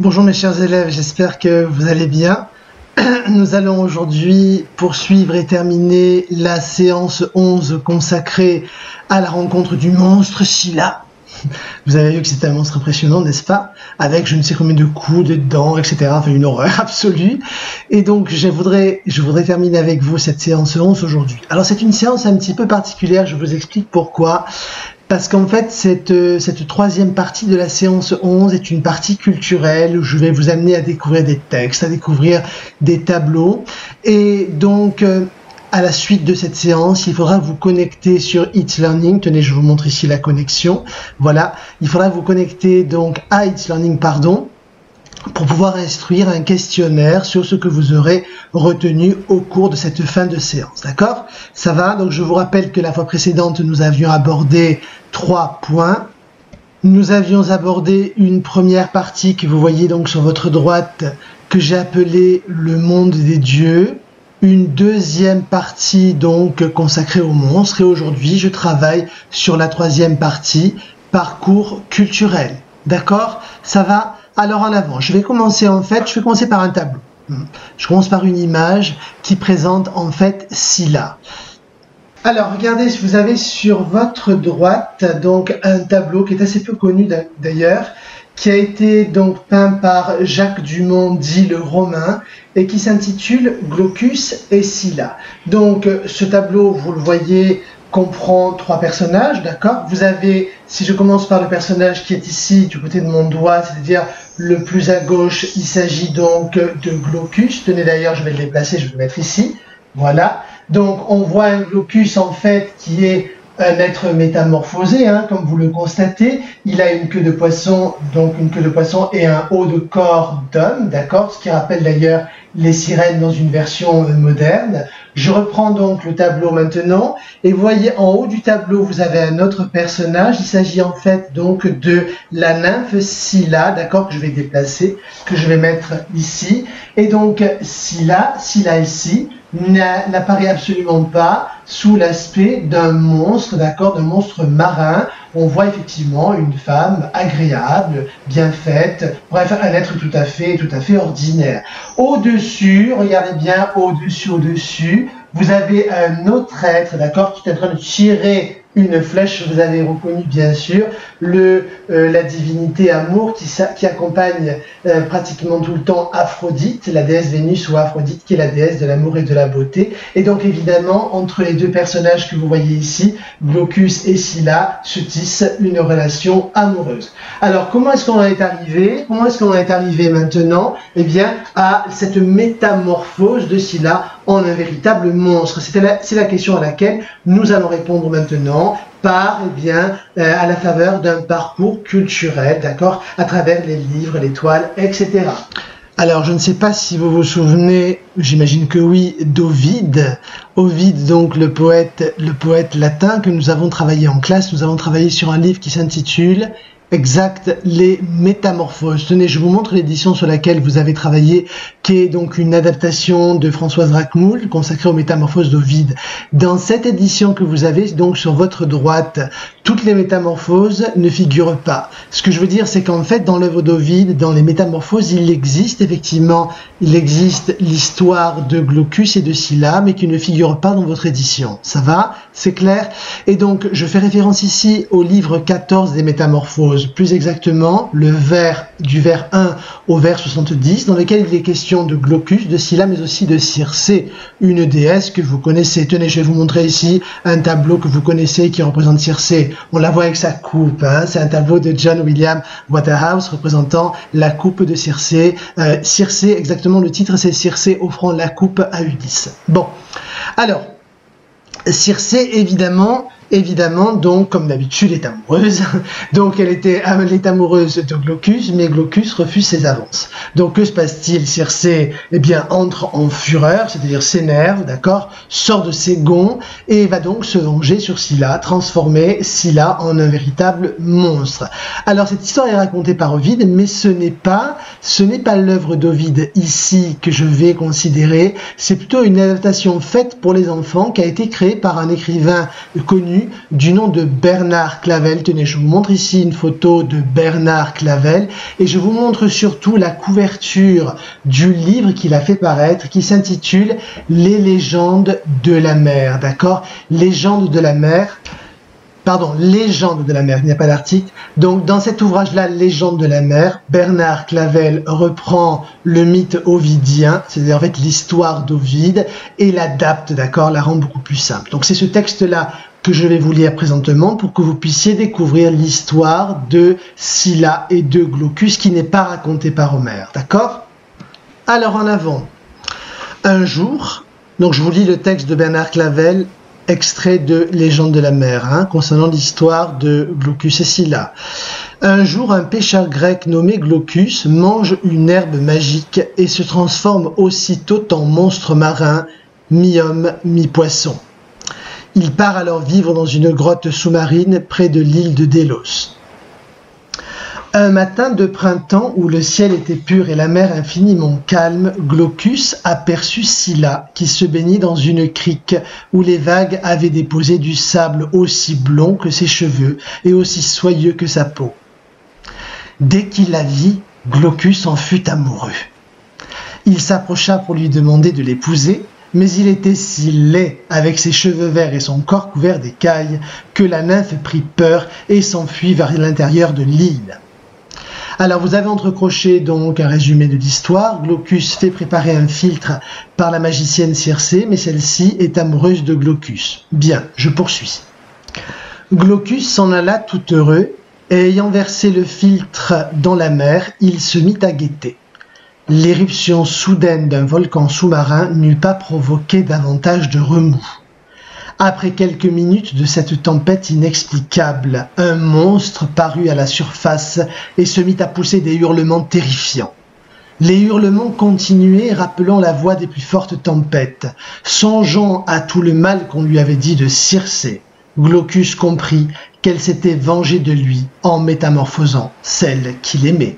Bonjour mes chers élèves, j'espère que vous allez bien. Nous allons aujourd'hui poursuivre et terminer la séance 11 consacrée à la rencontre du monstre Scylla. Vous avez vu que c'était un monstre impressionnant, n'est-ce pas? Avec je ne sais combien de coups, de dents, etc. Enfin une horreur absolue. Et donc je voudrais terminer avec vous cette séance 11 aujourd'hui. Alors c'est une séance un petit peu particulière, je vous explique pourquoi. Parce qu'en fait, cette troisième partie de la séance 11 est une partie culturelle où je vais vous amener à découvrir des textes, à découvrir des tableaux. Et donc, à la suite de cette séance, il faudra vous connecter sur It's Learning. Tenez, je vous montre ici la connexion. Voilà, il faudra vous connecter donc à It's Learning, pardon, pour pouvoir instruire un questionnaire sur ce que vous aurez retenu au cours de cette fin de séance. D'accord? Ça va? Donc je vous rappelle que la fois précédente, nous avions abordé 3 points. Nous avions abordé une première partie que vous voyez donc sur votre droite, que j'ai appelée le monde des dieux. Une deuxième partie donc consacrée aux monstres. Et aujourd'hui, je travaille sur la troisième partie, parcours culturel. D'accord? Ça va? Alors en avant, je vais commencer par un tableau. Je commence par une image qui présente en fait Scylla. Alors regardez, vous avez sur votre droite donc un tableau qui est assez peu connu d'ailleurs, qui a été donc peint par Jacques Dumont, dit le Romain, et qui s'intitule Glaucus et Scylla. Donc ce tableau, vous le voyez, comprend 3 personnages, d'accord? Vous avez, si je commence par le personnage qui est ici, du côté de mon doigt, c'est-à-dire le plus à gauche, il s'agit donc de Glaucus. Tenez d'ailleurs, je vais le déplacer, je vais le mettre ici. Voilà. Donc on voit un Glaucus en fait qui est un être métamorphosé, hein, comme vous le constatez. Il a une queue de poisson, donc une queue de poisson et un haut de corps d'homme, d'accord? Ce qui rappelle d'ailleurs les sirènes dans une version moderne. Je reprends donc le tableau maintenant, et vous voyez en haut du tableau, vous avez un autre personnage. Il s'agit en fait donc de la nymphe Scylla, d'accord, que je vais déplacer, que je vais mettre ici. Et donc Scylla ici, n'apparaît absolument pas sous l'aspect d'un monstre, d'accord, d'un monstre marin. On voit effectivement une femme agréable, bien faite, bref, un être tout à fait ordinaire. Au-dessus, regardez bien, au-dessus, vous avez un autre être, d'accord, qui est en train de tirer une flèche. Vous avez reconnu bien sûr la divinité Amour qui accompagne pratiquement tout le temps Aphrodite, la déesse Vénus ou Aphrodite, qui est la déesse de l'amour et de la beauté. Et donc évidemment, entre les deux personnages que vous voyez ici, Glaucus et Scylla, se tisse une relation amoureuse. Alors comment est-ce qu'on en est arrivé? Comment est-ce qu'on en est arrivé maintenant? Eh bien, à cette métamorphose de Scylla en un véritable monstre. C'est la question à laquelle nous allons répondre maintenant par, à la faveur d'un parcours culturel, d'accord, à travers les livres, les toiles, etc. Alors, je ne sais pas si vous vous souvenez, j'imagine que oui, d'Ovide. Ovide, donc le poète latin que nous avons travaillé en classe. Nous avons travaillé sur un livre qui s'intitule Exact, les métamorphoses. Tenez, je vous montre l'édition sur laquelle vous avez travaillé, qui est donc une adaptation de Françoise Racmoul, consacrée aux métamorphoses d'Ovide. Dans cette édition que vous avez, donc sur votre droite, toutes les métamorphoses ne figurent pas. Ce que je veux dire, c'est qu'en fait, dans l'œuvre d'Ovide, dans les métamorphoses, il existe l'histoire de Glaucus et de Scylla, mais qui ne figure pas dans votre édition. Ça va? C'est clair? Et donc, je fais référence ici au livre 14 des métamorphoses, plus exactement du vers 1 au vers 70, dans lequel il est question de Glaucus, de Scylla, mais aussi de Circé, une déesse que vous connaissez. Tenez, je vais vous montrer ici un tableau que vous connaissez qui représente Circé. On la voit avec sa coupe, hein. C'est un tableau de John William Waterhouse représentant la coupe de Circé. Circé, exactement, le titre c'est Circé offrant la coupe à Ulysse. Bon, alors, Circé, évidemment, donc, comme d'habitude, est amoureuse. Donc, elle est amoureuse de Glaucus, mais Glaucus refuse ses avances. Donc, que se passe-t-il? Circé, entre en fureur, c'est-à-dire s'énerve, d'accord, sort de ses gonds, et va donc se venger sur Scylla, transformer Scylla en un véritable monstre. Alors, cette histoire est racontée par Ovide, mais ce n'est pas l'œuvre d'Ovide ici que je vais considérer, c'est plutôt une adaptation faite pour les enfants qui a été créée par un écrivain connu connu du nom de Bernard Clavel. Tenez, je vous montre ici une photo de Bernard Clavel et je vous montre surtout la couverture du livre qu'il a fait paraître qui s'intitule Les légendes de la mer, d'accord? Légendes de la mer. Pardon, Légende de la mer, il n'y a pas d'article. Donc, dans cet ouvrage-là, Légende de la mer, Bernard Clavel reprend le mythe ovidien, c'est-à-dire en fait l'histoire d'Ovide, et l'adapte, d'accord, la rend beaucoup plus simple. Donc, c'est ce texte-là que je vais vous lire présentement pour que vous puissiez découvrir l'histoire de Scylla et de Glaucus qui n'est pas racontée par Homère, d'accord? Alors, en avant. Un jour, donc je vous lis le texte de Bernard Clavel, extrait de Légende de la mer, concernant l'histoire de Glaucus et Scylla. Un jour, un pêcheur grec nommé Glaucus mange une herbe magique et se transforme aussitôt en monstre marin, mi-homme, mi-poisson. Il part alors vivre dans une grotte sous-marine près de l'île de Délos. Un matin de printemps où le ciel était pur et la mer infiniment calme, Glaucus aperçut Scylla qui se baignait dans une crique où les vagues avaient déposé du sable aussi blond que ses cheveux et aussi soyeux que sa peau. Dès qu'il la vit, Glaucus en fut amoureux. Il s'approcha pour lui demander de l'épouser, mais il était si laid avec ses cheveux verts et son corps couvert d'écailles que la nymphe prit peur et s'enfuit vers l'intérieur de l'île. Alors, vous avez entrecroché donc un résumé de l'histoire. Glaucus fait préparer un filtre par la magicienne Circé, mais celle-ci est amoureuse de Glaucus. Bien, je poursuis. Glaucus s'en alla tout heureux, et ayant versé le filtre dans la mer, il se mit à guetter. L'éruption soudaine d'un volcan sous-marin n'eût pas provoqué davantage de remous. Après quelques minutes de cette tempête inexplicable, un monstre parut à la surface et se mit à pousser des hurlements terrifiants. Les hurlements continuaient, rappelant la voix des plus fortes tempêtes. Songeant à tout le mal qu'on lui avait dit de Circé, Glaucus comprit qu'elle s'était vengée de lui en métamorphosant celle qu'il aimait.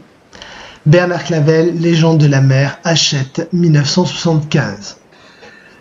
Bernard Clavel, Légende de la mer, Hachette, 1975.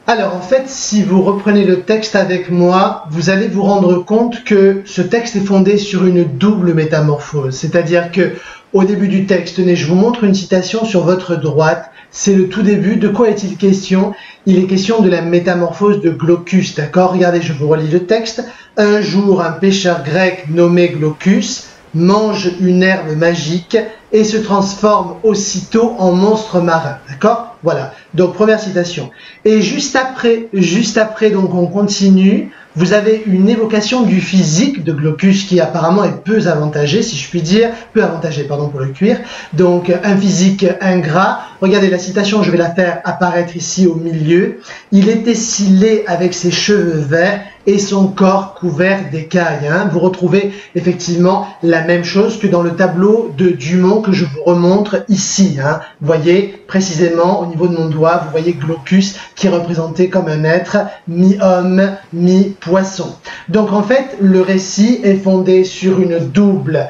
Alors en fait, si vous reprenez le texte avec moi, vous allez vous rendre compte que ce texte est fondé sur une double métamorphose. C'est-à-dire que au début du texte, tenez, je vous montre une citation sur votre droite. C'est le tout début. De quoi est-il question? Il est question de la métamorphose de Glaucus, d'accord? Regardez, je vous relis le texte. Un jour, un pêcheur grec nommé Glaucus mange une herbe magique et se transforme aussitôt en monstre marin, d'accord? Voilà, donc première citation. Et juste après, donc on continue, vous avez une évocation du physique de Glaucus qui apparemment est peu avantagé, si je puis dire, peu avantagé, pardon, pour le cuir. Donc un physique ingrat. Regardez la citation, je vais la faire apparaître ici au milieu. Il était si laid avec ses cheveux verts et son corps couvert d'écailles. Vous retrouvez effectivement la même chose que dans le tableau de Dumont que je vous remontre ici. Vous voyez précisément au niveau de mon doigt, vous voyez Glaucus qui est représenté comme un être mi-homme, mi-poisson. Donc en fait, le récit est fondé sur une double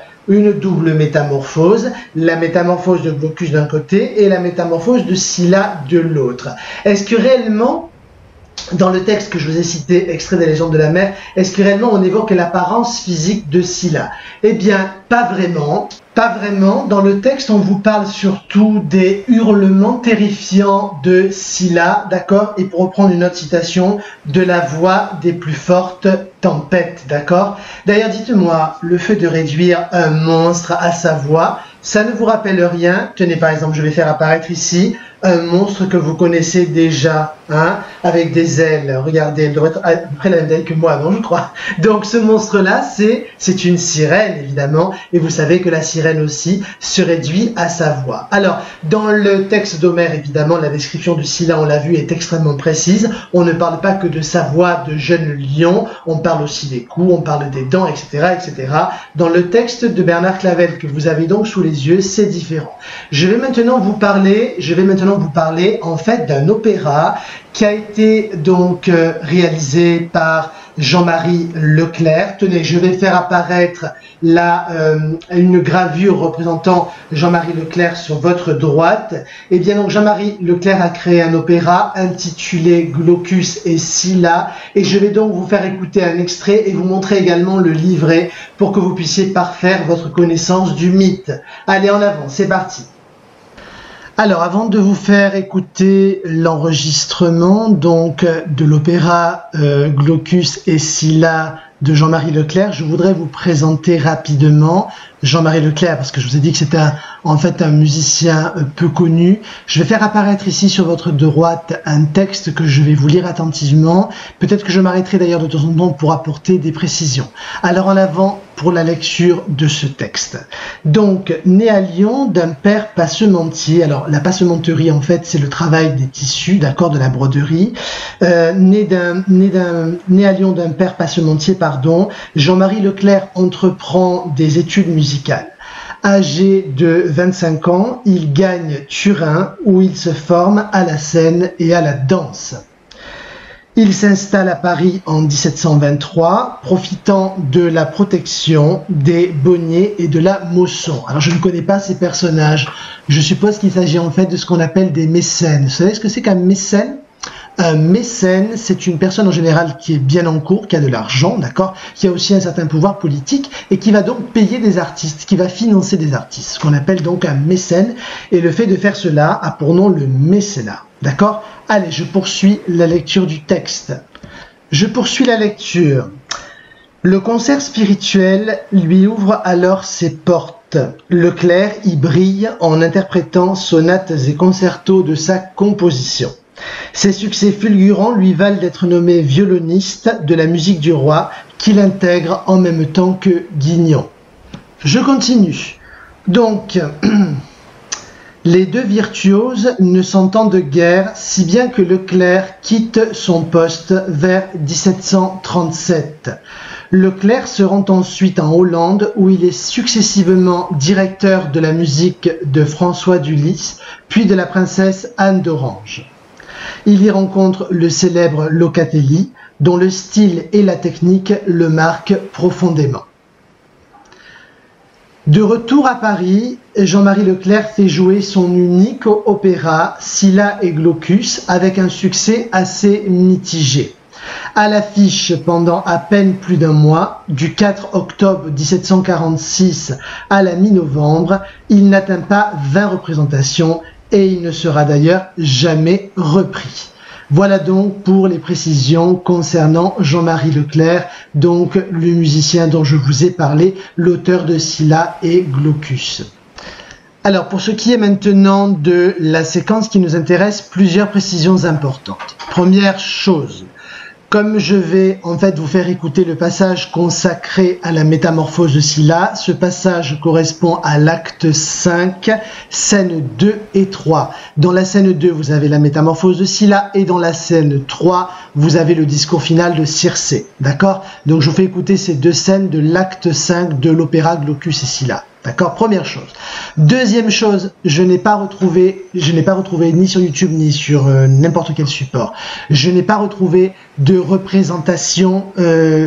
métamorphose, la métamorphose de Glaucus d'un côté et la métamorphose de Scylla de l'autre. Est-ce que réellement, dans le texte que je vous ai cité, extrait des légendes de la mer, est-ce que réellement on évoque l'apparence physique de Scylla? Eh bien, pas vraiment. Pas vraiment. Dans le texte, on vous parle surtout des hurlements terrifiants de Scylla, d'accord? Et pour reprendre une autre citation, de la voix des plus fortes tempêtes, d'accord? D'ailleurs, dites-moi, le fait de réduire un monstre à sa voix, ça ne vous rappelle rien? Tenez, par exemple, je vais faire apparaître ici un monstre que vous connaissez déjà, avec des ailes. Regardez, elle devrait être à peu près la même taille que moi, non, je crois. Donc, ce monstre-là, c'est une sirène, évidemment, et vous savez que la sirène aussi se réduit à sa voix. Alors, dans le texte d'Homère, évidemment, la description de Scylla, on l'a vu, est extrêmement précise. On ne parle pas que de sa voix de jeune lion, on parle aussi des coups, on parle des dents, etc., etc. Dans le texte de Bernard Clavel, que vous avez donc sous les yeux, c'est différent. Je vais maintenant vous parler en fait d'un opéra qui a été donc réalisé par Jean-Marie Leclerc. Tenez, je vais faire apparaître une gravure représentant Jean-Marie Leclerc sur votre droite. Eh bien donc Jean-Marie Leclerc a créé un opéra intitulé Glaucus et Scylla, et je vais donc vous faire écouter un extrait et vous montrer également le livret pour que vous puissiez parfaire votre connaissance du mythe. Allez, en avant, c'est parti. Alors, avant de vous faire écouter l'enregistrement donc de l'opéra Glaucus et Scylla de Jean-Marie Leclerc, je voudrais vous présenter rapidement Jean-Marie Leclerc, parce que je vous ai dit que c'était en fait un musicien peu connu. Je vais faire apparaître ici sur votre droite un texte que je vais vous lire attentivement. Peut-être que je m'arrêterai d'ailleurs de temps en temps pour apporter des précisions. Alors en avant pour la lecture de ce texte. Donc, né à Lyon d'un père passementier. Alors la passementerie en fait c'est le travail des tissus, d'accord, de la broderie. Né à Lyon d'un père passementier, Jean-Marie Leclerc entreprend des études musicales. Âgé de 25 ans, il gagne Turin où il se forme à la scène et à la danse. Il s'installe à Paris en 1723, profitant de la protection des Bonnier et de la Mosson. Alors je ne connais pas ces personnages, je suppose qu'il s'agit en fait de ce qu'on appelle des mécènes. Vous savez ce que c'est qu'un mécène ? Un mécène, c'est une personne en général qui est bien en cours, qui a de l'argent, d'accord, qui a aussi un certain pouvoir politique et qui va donc payer des artistes, qui va financer des artistes, ce qu'on appelle donc un mécène. Et le fait de faire cela a pour nom le mécénat, d'accord. Allez, je poursuis la lecture du texte. Je poursuis la lecture. Le concert spirituel lui ouvre alors ses portes. Leclerc y brille en interprétant sonates et concertos de sa composition. Ses succès fulgurants lui valent d'être nommé violoniste de la musique du roi, qu'il intègre en même temps que Guignon. Je continue. Donc, les deux virtuoses ne s'entendent guère, si bien que Leclerc quitte son poste vers 1737. Leclerc se rend ensuite en Hollande, où il est successivement directeur de la musique de François d'Ulysse, puis de la princesse Anne d'Orange. Il y rencontre le célèbre Locatelli, dont le style et la technique le marquent profondément. De retour à Paris, Jean-Marie Leclerc fait jouer son unique opéra Scylla et Glaucus avec un succès assez mitigé. À l'affiche pendant à peine plus d'un mois, du 4 octobre 1746 à la mi-novembre, il n'atteint pas 20 représentations et il ne sera d'ailleurs jamais repris. Voilà donc pour les précisions concernant Jean-Marie Leclerc, donc le musicien dont je vous ai parlé, l'auteur de Scylla et Glaucus. Alors pour ce qui est maintenant de la séquence qui nous intéresse, plusieurs précisions importantes. Première chose, comme je vais en fait vous faire écouter le passage consacré à la métamorphose de Scylla, ce passage correspond à l'acte 5, scène 2 et 3. Dans la scène 2, vous avez la métamorphose de Scylla et dans la scène 3, vous avez le discours final de Circé. D'accord? Donc je vous fais écouter ces deux scènes de l'acte 5 de l'opéra Glaucus et Scylla. D'accord, première chose. Deuxième chose, je n'ai pas retrouvé ni sur YouTube ni sur n'importe quel support. Je n'ai pas retrouvé de représentation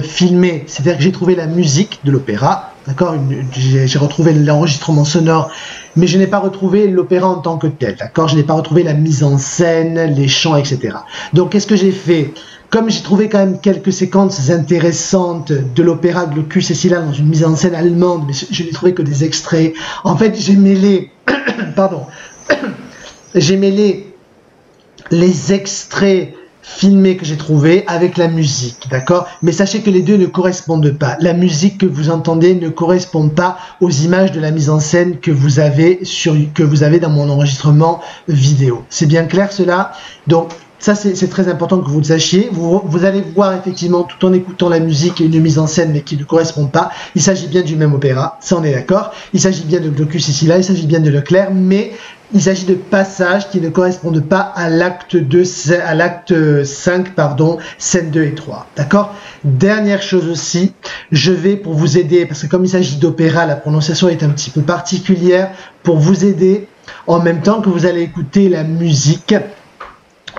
filmée. C'est-à-dire que j'ai trouvé la musique de l'opéra, d'accord. J'ai retrouvé l'enregistrement sonore, mais je n'ai pas retrouvé l'opéra en tant que tel, d'accord. Je n'ai pas retrouvé la mise en scène, les chants, etc. Donc, qu'est-ce que j'ai fait? Comme j'ai trouvé quand même quelques séquences intéressantes de l'opéra Glaucus et Scylla dans une mise en scène allemande, mais je n'ai trouvé que des extraits. En fait, j'ai mêlé, j'ai mêlé les extraits filmés que j'ai trouvés avec la musique, d'accord? Mais sachez que les deux ne correspondent pas. La musique que vous entendez ne correspond pas aux images de la mise en scène que vous avez dans mon enregistrement vidéo. C'est bien clair cela? Donc, ça, c'est très important que vous le sachiez. Vous allez voir effectivement, tout en écoutant la musique et une mise en scène, mais qui ne correspondent pas. Il s'agit bien du même opéra, ça on est d'accord. Il s'agit bien de Glaucus et Scylla, il s'agit bien de Leclerc, mais il s'agit de passages qui ne correspondent pas à l'acte 5, pardon, scène 2 et 3. D'accord? Dernière chose aussi, je vais pour vous aider, parce que comme il s'agit d'opéra, la prononciation est un petit peu particulière, pour vous aider, en même temps que vous allez écouter la musique,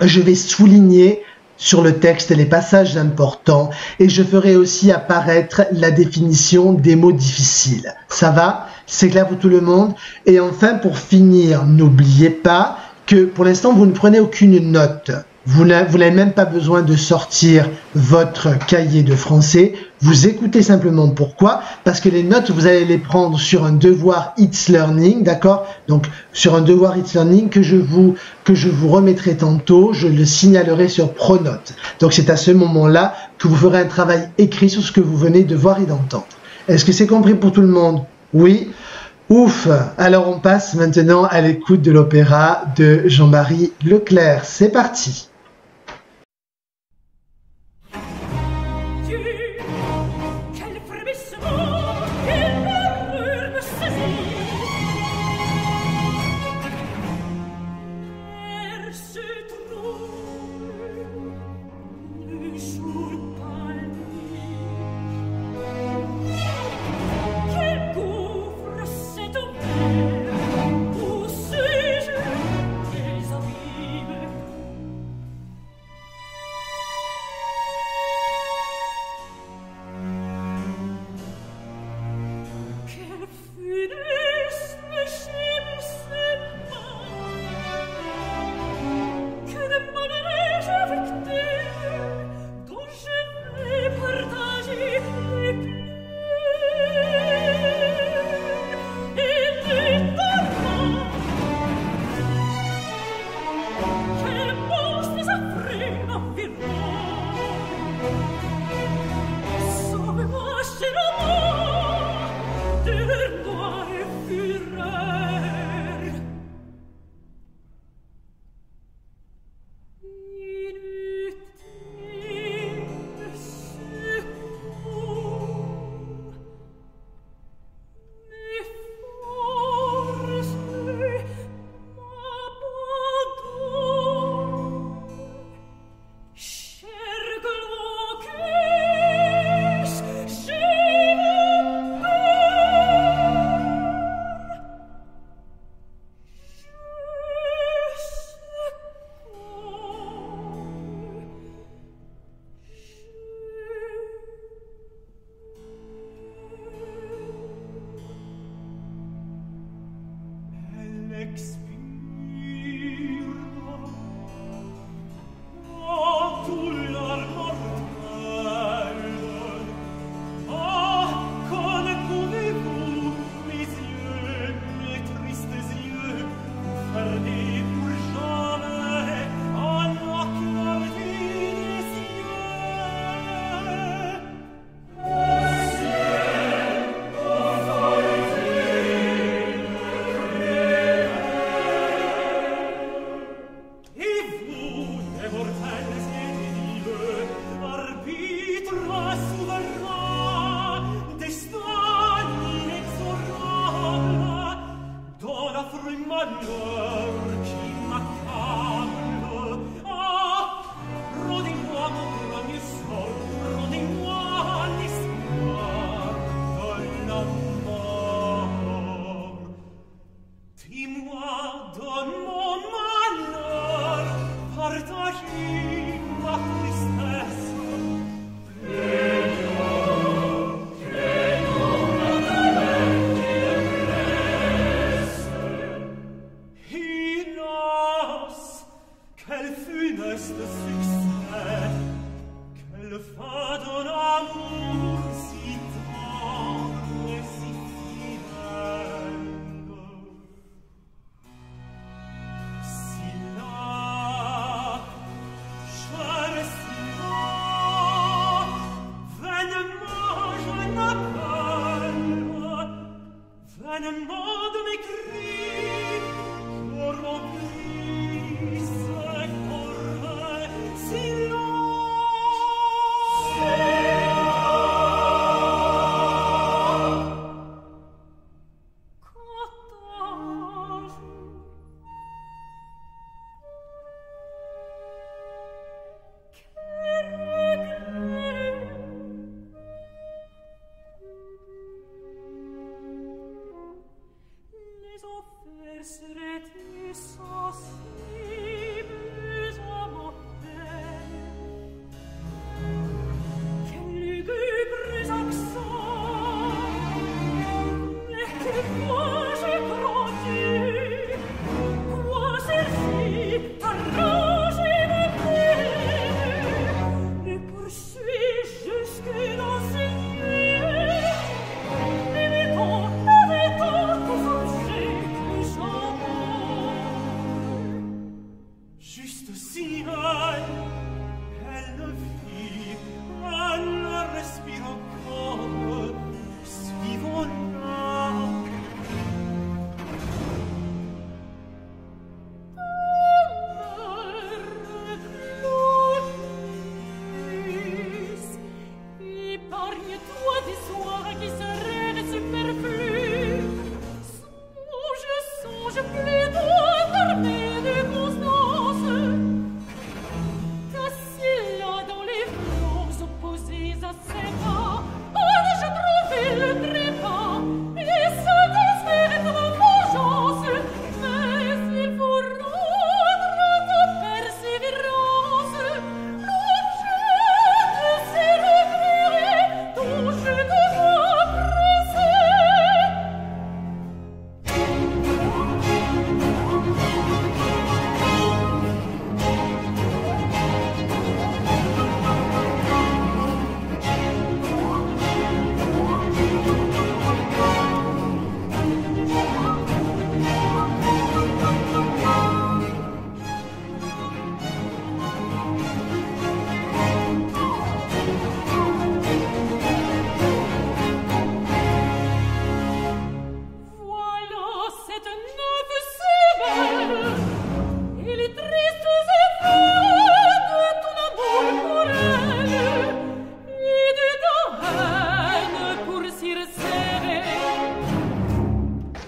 je vais souligner sur le texte les passages importants et je ferai aussi apparaître la définition des mots difficiles. Ça va? C'est clair pour tout le monde? Et enfin, pour finir, n'oubliez pas que pour l'instant, vous ne prenez aucune note. Vous n'avez même pas besoin de sortir votre cahier de français. Vous écoutez simplement. Pourquoi? Parce que les notes, vous allez les prendre sur un devoir It's Learning, d'accord? Donc, sur un devoir It's Learning que je vous remettrai tantôt. Je le signalerai sur Pronote. Donc, c'est à ce moment-là que vous ferez un travail écrit sur ce que vous venez de voir et d'entendre. Est-ce que c'est compris pour tout le monde? Oui? Ouf! Alors, on passe maintenant à l'écoute de l'opéra de Jean-Marie Leclerc. C'est parti!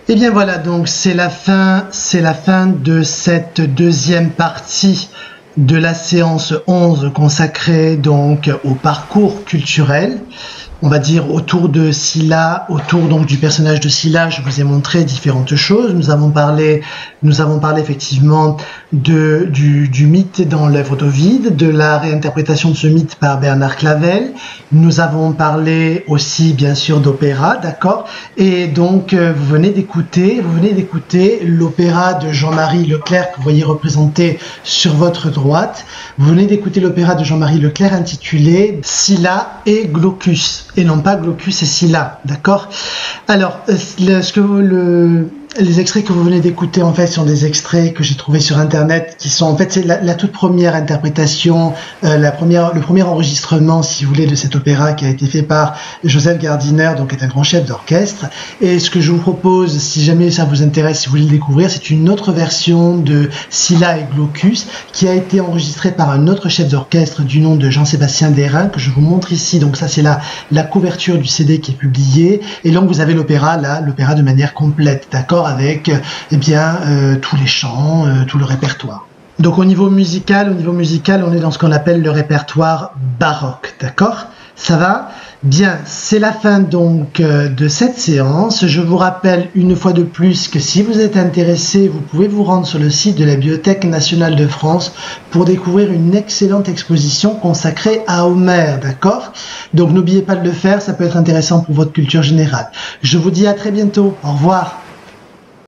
Et bien voilà, donc c'est la fin de cette deuxième partie de la séance 11 consacrée donc au parcours culturel. On va dire autour de Scylla, autour donc du personnage de Scylla, je vous ai montré différentes choses. Nous avons parlé effectivement du mythe dans l'œuvre d'Ovide, de la réinterprétation de ce mythe par Bernard Clavel. Nous avons parlé aussi bien sûr d'opéra, d'accord. Et donc vous venez d'écouter l'opéra de Jean-Marie Leclerc que vous voyez représenté sur votre droite. Vous venez d'écouter l'opéra de Jean-Marie Leclerc intitulé Scylla et Glaucus. Et non pas Glaucus et Scylla, d'accord. Alors, les extraits que vous venez d'écouter, en fait, sont des extraits que j'ai trouvés sur Internet, qui sont, en fait, c'est la toute première interprétation, le premier enregistrement, si vous voulez, de cet opéra qui a été fait par Joseph Gardiner, donc qui est un grand chef d'orchestre. Et ce que je vous propose, si jamais ça vous intéresse, si vous voulez le découvrir, c'est une autre version de Scylla et Glaucus, qui a été enregistrée par un autre chef d'orchestre du nom de Jean-Sébastien Derain, que je vous montre ici. Donc ça, c'est la couverture du CD qui est publié. Et donc, vous avez l'opéra, là, l'opéra de manière complète, d'accord, avec tous les chants, tout le répertoire. Donc au niveau musical, on est dans ce qu'on appelle le répertoire baroque, d'accord? Ça va? Bien, c'est la fin donc de cette séance. Je vous rappelle une fois de plus que si vous êtes intéressé, vous pouvez vous rendre sur le site de la Bibliothèque nationale de France pour découvrir une excellente exposition consacrée à Homère, d'accord? Donc n'oubliez pas de le faire, ça peut être intéressant pour votre culture générale. Je vous dis à très bientôt, au revoir.